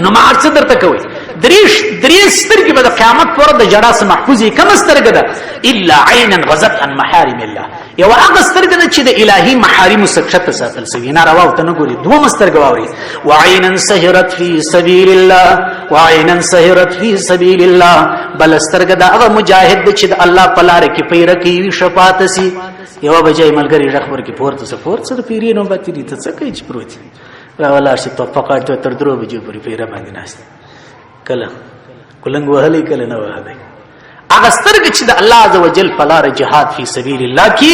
نو ما څه درته کوي درې سترګې به د قیامت پورې د جړا څخه محفوظې کومه سترګه ده الا عینا غزت عن محارم الله یو هغه سترګه ده چې د الهي محارمو څخه کښته ساتل سوي ناروا ورته نه ګوري دومره سترګه واوري وعینا سهرت فی سبیل الله وعینا سهرت فی سبیل الله بل سترګه ده هغه مجاهد چې د الله په لار کې پیره کوي شفاعت سي یو بجای ملګری رخبر کې پورته سپورت سره پیرینو باتری ته څه کوي چې پروت راولا شي توفقات تر درو بجې پورې پیره باندې ناست کله کلنګ وهلې کله نه وهلې هغه سترګې چې د الله عزوجل په لار جهاد فی سبیل الله کې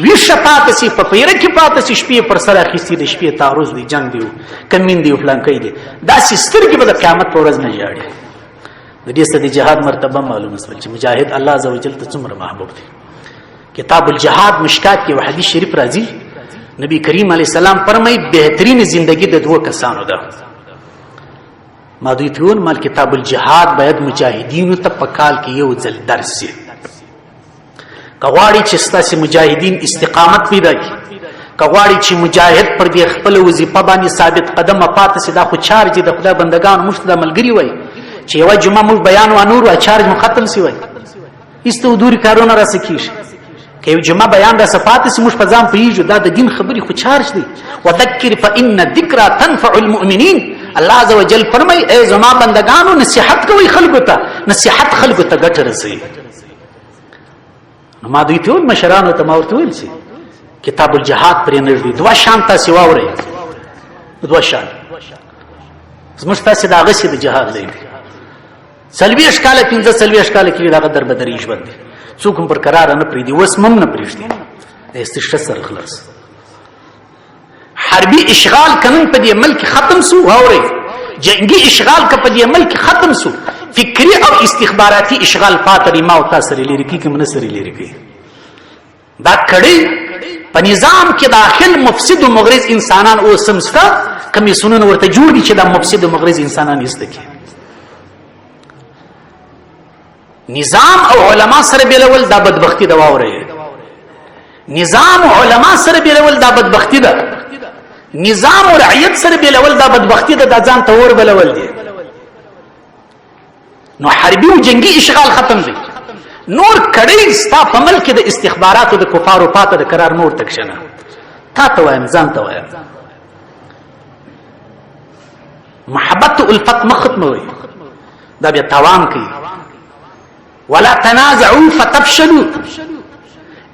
وی شفاعت سي په پیره کې پاتې شي شپې پر سره اخیستي د شپې تعرض دی جنگ دی کمین دی فلان کوي دی دا سترګې به د قیامت پر ورځ نه جاړي د دې ستې جهاد مرتبه معلومه سول چې مجاهد الله عزوجل ته څومره محبوب دی کتاب الجهاد مشکات کې حدیث شریف راځي نبی کریم علیه السلام فرمایي بهترین زندگی د دوه کسانو ده ما دوی ته مال کتاب الجهاد باید مجاهدینو ته په کال کې یو ځل درس شي کغواړي چې ستاسو مجاهدین استقامت پیدا کړي کغواړي چې مجاهد پر دې خپل وظیفه باندې ثابت قدمه پاتې سي دا خو چارج د خدای بندگان مشته ملګری وای چې یو جمعه مو بیان و نور او چارج مختل سی وای ایستو دوري کارونه را سکیش که یو جمعه بیان را صفات سي مش په ځان پیژو دا د دین خبري خو چارج دی وذکر فان الذکر تنفع المؤمنین الله عز وجل فرمای ای زما بندگانو نصيحت کوي خلکو ته نصيحت خلکو ته ګټه رسي نو ما دوی ته مشرانو ته ما ورته ویل شي کتاب الجهاد پر نږدې دوا شان تاسو واورئ دوا شان زموږ تاسو د هغه د جهاد دی سلبي اشکال 15 سلبي اشکال کې دا در بدري ژوند دي څوک پر قرار نه پریدي وس مم نه پریږدي استشهاد سره خلاص حربي اشغال قانون په دې ملک ختم سو اوري جنگي اشغال کا په دې ملک ختم سو فکری او استخباراتي اشغال فاتري ما او تاسو لري کې کوم نسري لري کې دا کړي په نظام کې داخل مفسد او مغرض انسانان او سمستا کمیسونونه ورته جوړ دي چې دا مفسد او مغرض انسانان یستکي نظام او علما سره بیلول دا بدبختی دا واوري نظام او علما سره بیلول دا بدبختی ده نظام او رعیت سره بیلول دا بدبختی ده د ځان تور بلول دي نو حربي او جنگي اشغال ختم دي نور کړي ستا په ملک د استخباراتو د کفارو پاته د قرار نور تکشنه تا ته وایم ځان ته وایم محبت او الفت مختموي دا بیا تاوان کوي ولا تنازعوا فتفشلوا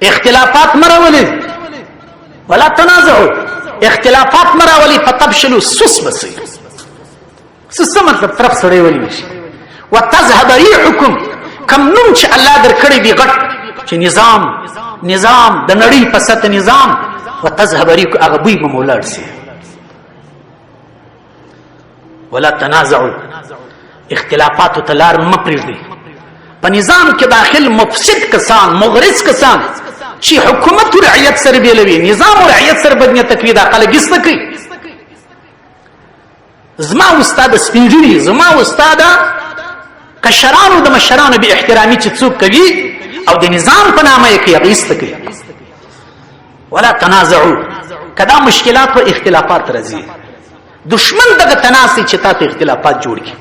اختلافات مراولي ولا تنازعوا اختلافات مراولي فتفشلوا سس بسي سس مطلب طرف سره ولي شي وتذهب ريحكم كم نوم چې الله درکړي دی غټ چې نظام د نړۍ په سطح نظام وتذهب ريحكم اغبي بمولار سي ولا تنازعوا اختلافات تلار مپریږدي په نظام کې داخل مفسد کسان مغرض کسان چې حکومت او رعیت سره بیلوي نظام او رعیت سره بدنه تقلید عقلګیست کوي زما استاد سپینجری زما استاد کشرانو د مشرانو به احترامي چې څوک کوي او د نظام په نامه یې کوي غیست کوي ولا تنازعوا کدا مشکلات او اختلافات راځي دشمن دغه تناسي چې تاسو اختلافات جوړ کړي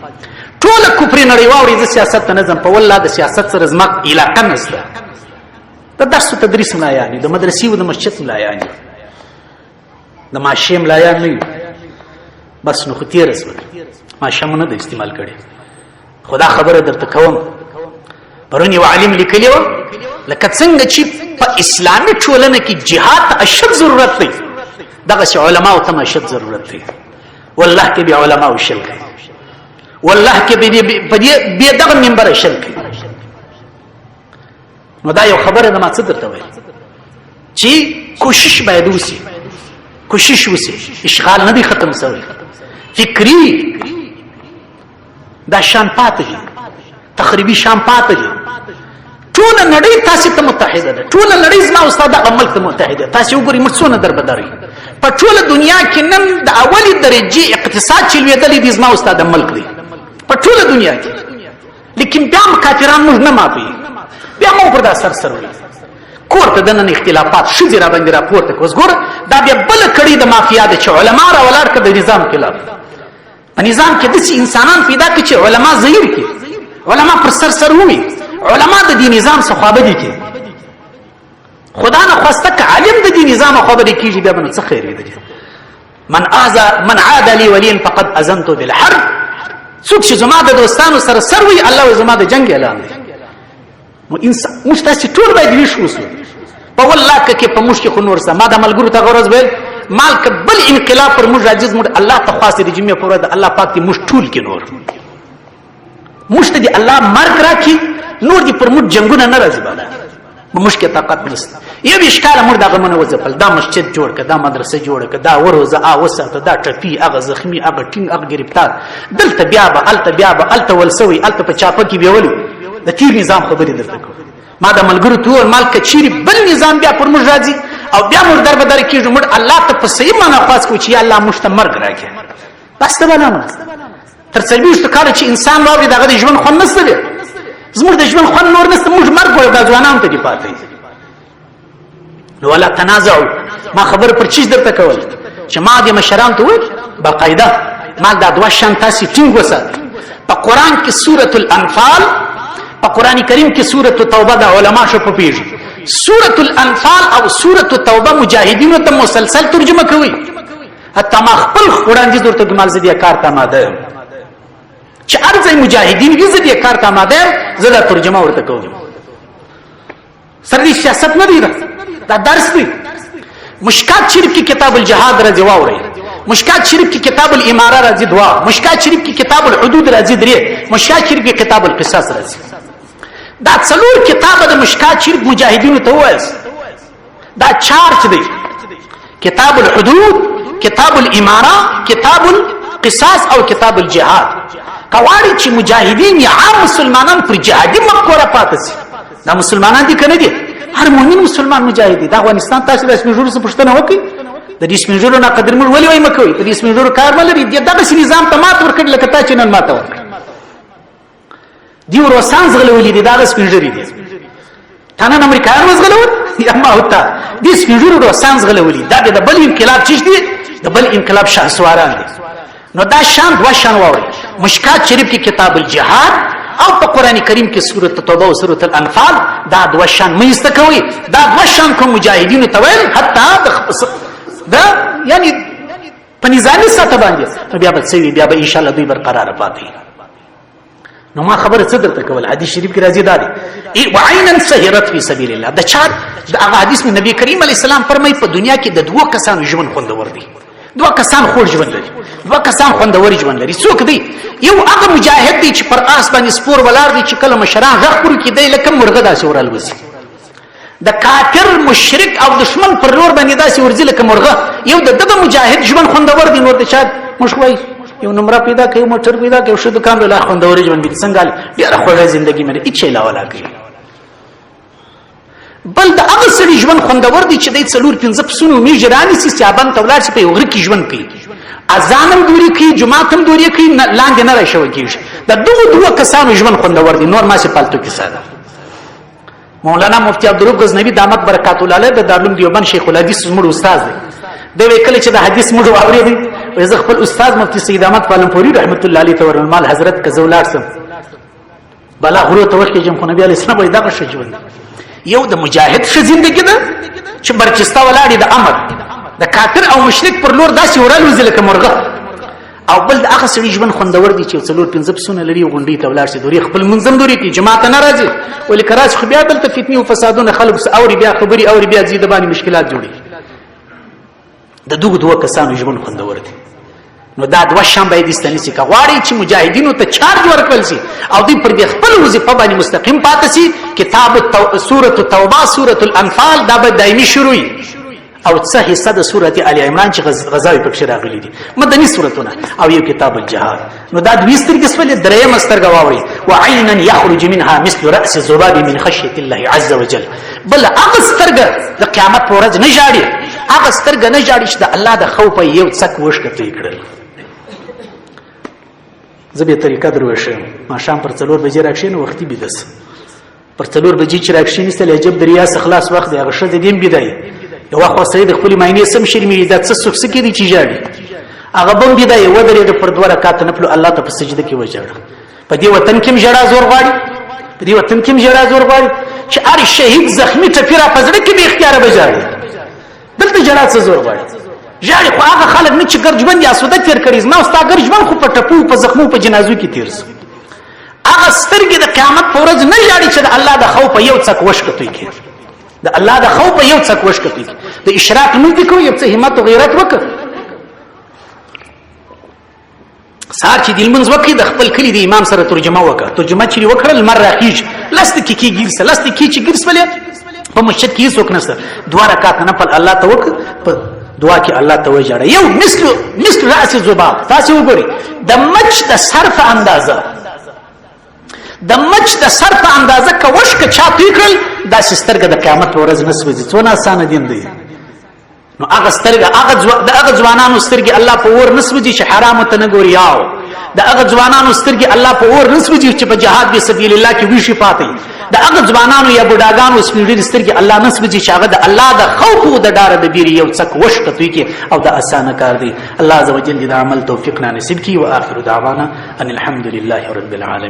ټول کفر نړیوال د سیاست نظم په والله د سیاست سره زما علاقه نشته د درس او تدریس ملایانی د مدرسې او د مسجد ملایانی د ماشې ملایان نه بس نو ختیره رسول ماشې نه د استعمال کړي خدا خبره درته کوم پرونی عالم لیکلی و لکه څنګه چې په اسلامي ټولنه کې جهاد اشد ضرورت دی دغه علماء او ته اشد ضرورت دی والله کې به علماء او شل کوي والله کې به دغه منبر شل کوي نو دا یو خبره ده ما څه درته وایم چې کوشش باید وشي کوشش وشي اشغال نه دي ختم شوی فکری دا شان پاتې دي تخریبي شان پاتې دي ټول نړۍ تاسو ته متحده ده ټول نړۍ زما استاد عمل ته متحده تاسو وګورئ مرڅونه دربداري په ټول دنیا کې نن د اولی درجه اقتصاد چلوېدلې دي زما استاد عمل کوي په ټول دنیا کې لیکن بیا هم کافران موږ نه ماپي بیا مو پر دا سر وي کور ته دنن اختلافات شذ را باندې راپورته کوس ګور دا بیا بل کړي د مافیا د علماء را ولار کړي د نظام خلاف په نظام کې داسې انسانان پیدا کړي چې علما ظهیر کړي، علما پر سر ووي، علما د دې نظام څخه خوابدي کړي. خدا نه خواسته که عالم د دې نظام خوابدي کېږي بیا به نو څه خیر دی. من عاد لي وليا فقد اذنت بالحرب. څوک چې زما د دوستانو سره سر وي الله زما د جنگ اعلان دی. نو انسان موږ تاسې ټول باید ویښ اوسو. په والله که په موږ کې خو نور څه ما د ملګرو ته غرض ویل مال که بل انقلاب پر موږ راځي زموږ الله ته خاص د جمعې پر ورځ الله پاک دې موږ ټول کې نور موږ ته دې الله مرګ راکړي نور دې پر موږ جنګونه نه راځي بالا موږ کې طاقت نشته. یو اشکال موږ دغه مونږ وځپل دا مسجد جوړ کړه دا مدرسه جوړ کړه دا وروزه وساته دا ټپي هغه زخمی هغه ټینګ هغه گرفتار دلته بیا به الته بیا به الته ولسوي الته په چاپه کې بیولو د تیر نظام خبرې درته کوم. ما د ملګرو ته مال کچيري بل نظام بیا پر موږ راځي او بیا موږ در بدر کېږو موږ الله ته په صحیح معنا خاص کو چې یا الله موږ ته مرګ راکړي بس ته بلانه تر 40 کال چې انسان واوري دغه ژوند خو نشته دی زموږ د ژوند خو نور نشته موږ مرګ وړو د ځوانانو ته دی پاتې نو ولا تنازعوا. ما خبر پر چیز درته کول چې ما د مشران ته وای باقاعده ما دا دوه شان تاسو ټینګ وسات په قران کې سوره الانفال په قران کریم کې سوره توبه د علما شو په پیژ سوره الانفال او سوره توبه مجاهدینو ته مسلسل ترجمه کوي حتی ما خپل وړاندې درته ګمال زدي کار ته ماده چې ارزه مجاهدین وی زدي کار ته ماده زړه ترجمه ورته کوم سردي سیاست نه دی دا درس دی. مشکات شریف کی کتاب الجهاد راځي واوري مشکات شریف کی کتاب الاماره راځي دوا مشکات شریف کی کتاب الحدود راځي درې مشکات شریف کی کتاب القصاص راځي دا څلور کتاب د مشکات شریف مجاهدینو ته وایس دا چارج دی کتاب الحدود کتاب الاماره کتاب القصاص او کتاب الجهاد کواړي چې مجاهدین یا عام مسلمانان پر جهادي مفکوره پاتې دا مسلمانان دي کنه دي هر مؤمن مسلمان مجاهد دی. د افغانستان تاسو د اسمنجورو څخه پوښتنه وکړئ د دې اسمنجورو نه قدر مول ولې وای مکوئ د دې اسمنجورو کار مل لري دغه نظام ته مات ورکړل لکه تا چې نن ماته ورکړ دی روسان زغلولې دي دا اسمنجوري دي تانه امریکایان وزغلول یا ما هوتا دې اسمنجورو روسان زغلولې دا د بل انقلاب چیز دي د بل انقلاب شهسواران دي. نو دا شان دوا شان ووري مشکات شریف کې کتاب الجهاد او په قران کریم کې سوره توبه او سوره الانفال دا دوه شان مېسته کوي دا دوه شان کوم مجاهدین ته ویل حتی دا یعنی په نظامی سطح باندې بیا به څه بیا به ان شاء الله دوی برقرار پاتې. نو ما خبره څه درته کول حدیث شریف کې راځي دا دی وعینا سهرت فی سبیل الله د چا د هغه حدیث نبی کریم علی السلام فرمای په دنیا کې د دوه کسانو ژوند خوندور دی دوه کسان خور ژوند لري دوه کسان خوندور ژوند لري. څوک دی؟ یو هغه مجاهد دی چې پر آس باندې سپور ولار دی چې کله مشران غږ کړي کې دی لکه مرغه داسې ورالوزي د کافر مشرک او دشمن پر لور باندې داسې ورځي لکه مرغه. یو دغه مجاهد ژوند خوندور دی نور د چا مشوي یو نمبر پیدا کوي موټر پیدا کوي شو دکان له خوندور ژوند دي څنګه ډیره خوږه ژوندۍ مې هیڅ لا ولا کوي بل د هغه سړي ژوند خوندور دي چې د څلور پنځه پسونو می جرانی سي سیابان تولار چې په یو غره کې ژوند کوي اذانم دوری کوي جمعاتم دوری کوي لاندې نه راشو کیږي د دغه دوه کسانو ژوند خوندور دي نور ما سي پالتو کې ساده. مولانا مفتی عبدالرب غزنوی دامت برکات الله علیه د دارالعلوم دیوبند شیخ الحدیث زموږ استاد دی د وکړه چې د حدیث موږ واورېدی او زه خپل استاد مفتی سید احمد پالمپوري رحمت الله علیه تورن مال حضرت کزولار سم بلا غرو ته وکړي چې نبی علیه السلام دغه ژوند یو د مجاهد ش زندگی ده چې برچستا ولاړی د امر د کافر او مشرک پر لور داسې ورالو ځل مرغه او بل د هغه سړي ژوند خوندور دي چې څلور پنځه پسونه لري غونډې ته ولاړ شي دوی خپل منظم دوی کې جماعت نه راځي ولې کراچ خو بیا دلته فتنې او فسادونه خلک اوري بیا خبري اوري بیا زیاده باندې مشکلات جوړي د دغه دوه کسانو ژوند خوندور دي. نو دا دوه شان باید استنیسي کغواړي چې مجاهدینو ته چارج ورکول شي او دوی پر دې خپل وظیفه باندې مستقیم پاتې شي. کتاب سوره توبه سوره الانفال دا به دایمي شروعي او څه حصہ د سوره ال عمران چې غزاوی پکې راغلي دي مدني سورتونه او یو کتاب الجهاد. نو دا دوی سترګې سولې درېم سترګه واوري وعینا یخرج منها مثل راس الذباب من خشيه الله عز وجل. بل هغه سترګه د قیامت پر ورځ نه جاړي هغه سترګه نه جاړي چې د الله د خوف یو څک وشکته کړل. زبې طریقه دروښه ما شام پر 4 بجې راکښینو وختي بيدس پر 4 بجې چې راکښینې ستل عجب دریا خلاص وخت دی هغه شته دیم بيدای یو وخت سید خپل ماینه سم شرمې د څه سکس کې دي چې جاړي هغه بم بيدا یو درې پر 2 رکعات نفل الله ته په سجده کې وژړ. په دې وطن کې ژړا زور غواړي، په دې وطن کې ژړا زور غواړي چې هر شهید زخمی ټپي را پزړه کې به اختیار بجاړي. دلته ژړا څه زور غواړي؟ ژړې خو هغه خلک نه چې ګرجبند یا سوده تیر کړي. زما ستا ګرجبند خو په ټپو په زخمو په جنازو کې تیر سو. هغه سترګې د قیامت په ورځ نه ژاړي چې د الله د خوف په یو څک وشکتوي کې، د الله د خوف په یو څک وشکتوي کې. د اشراق نوم دې کوي، یو څه همت او غیرت وکړه. سهار چې د لمونځ وکړي د خپل کلي د امام سره ترجمه وکړه. ترجمه چې وکړه لمر راخیږي، لس دقیقې ګرځه، لس دقیقې چې ګرځولې په مسجد کې هیڅوک نشته. 2 رکعات نفل الله ته وکړه، په دعا کې الله ته وژړه. یو مثل راس ذباب. تاسو وګورئ د مچ د سر په اندازه، د مچ د سر په اندازه کوش که چا پیکړل دا سترګه د قیامت په ورځ نسوځي. څونه اسانه دین دی. نو هغه سترګه هغه ځوانانو سترګې الله په اور نسوځي چې حرام ته نه ګوري. یاو د هغه ځوانانو سترګې الله په اور نسوځي چې په جهاد فی سبیل الله کې ویشي پاتې. د هغه ځوانانو یا بډاګانو سپیډي سترګې الله نسوځي چې هغه د الله د خوف او د ډار د بیري یو څک وشکتوي کې او د اسانه کار دی. الله عز وجل دې عمل توفیق نصیب کړي. واخر دعوانا ان الحمد لله رب العالمین.